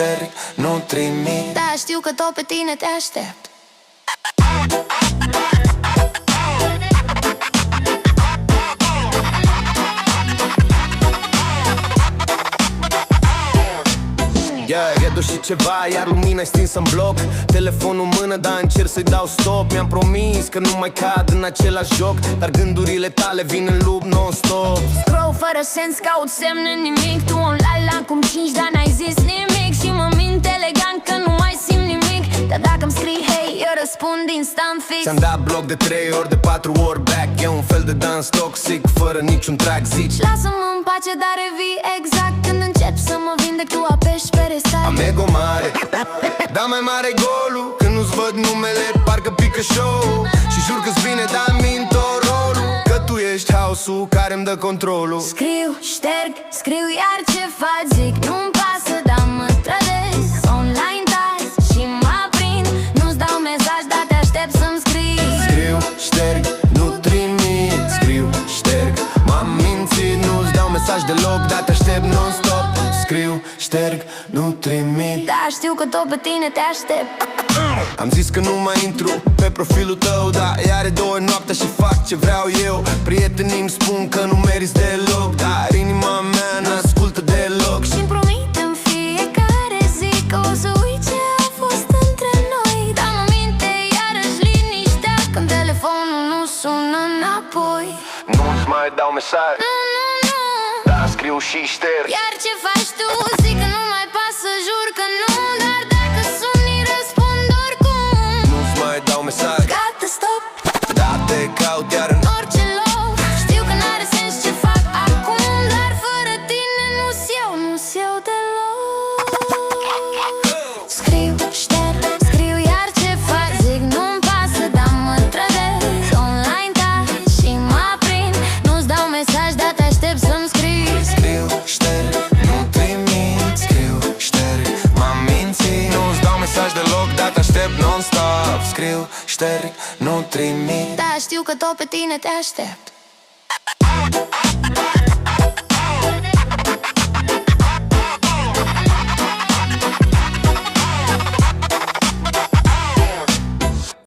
șterg, nu trimit. Da, știu că tot pe tine te aștept. Yeah, e și ceva, iar lumina-i stinsă în bloc. Telefonul în mână, dar încerc să-i dau stop. Mi-am promis că nu mai cad în același joc, dar gândurile tale vin în loop non-stop. Scroll fără sens, caut semne, nimic. Tu online cum 5, dar n-ai zis nimic. Și mă mint elegant că nu mai simt nimic. Dar dacă-mi scrii hey, eu răspund instant fix. Ți-am dat bloc de 3 ori, de 4 ori back. E un fel de dans toxic, fără niciun track, zici. Lasă-mă în pace, dar revii exact când încep să mă vindec. Tu apeși pe restart. Am ego mare, dar mai mare golul. Când nu-ți văd numele, parcă pică show. Și jur că-ți vine, dar mint tot rolul. Că tu ești house-ul care-mi dă controlul. Scriu, șterg, scriu iar ce faci. Zic nu-mi pasă, dar mă trădesc. Online tazi și mă aprind. Nu-ți dau mesaj, dar te aștept să-mi scrii. Scriu, șterg, nu trimit. Scriu, șterg, m-am mințit. Nu-ți dau mesaj deloc, dar te aștept non-stop. Scriu, șterg, nu trimit. Da, știu că tot pe tine te aștept. Am zis că nu mai intru pe profilul tău, dar iar e 2 noaptea și fac ce vreau eu. Prietenii îmi spun că nu meriți deloc, dar inima mea n-ascultă deloc. Și-mi promit în fiecare zi că o să uit ce a fost între noi. Dar mă minte iarăși liniștea când telefonul nu sună înapoi. Nu-ți mai dau mesaj, dar scriu și șterg. Iar ce faci tu? Zic că nu mai pasă, jur că nu. Dar dacă suni, răspund oricum. Nu-ți mai dau mesaj, Gata, stop, dar te caut iar în orice loc. Știu că n-are sens ce fac acum, dar fără tine nu-s eu, nu-s eu deloc. Scriu, șterg, scriu iar ce faci. Zic nu-mi pasă, dar mă trădesc. Online taci și mă aprind. Nu-ți dau mesaj, dar te aștept să-mi scrii. Scriu, șterg, nu trimit. Scriu, șterg, m-am mințit. Nu-ți dau mesaj deloc, dar te aștept non-stop. Scriu, șterg, nu trimit. Da, știu că tot pe tine te aștept.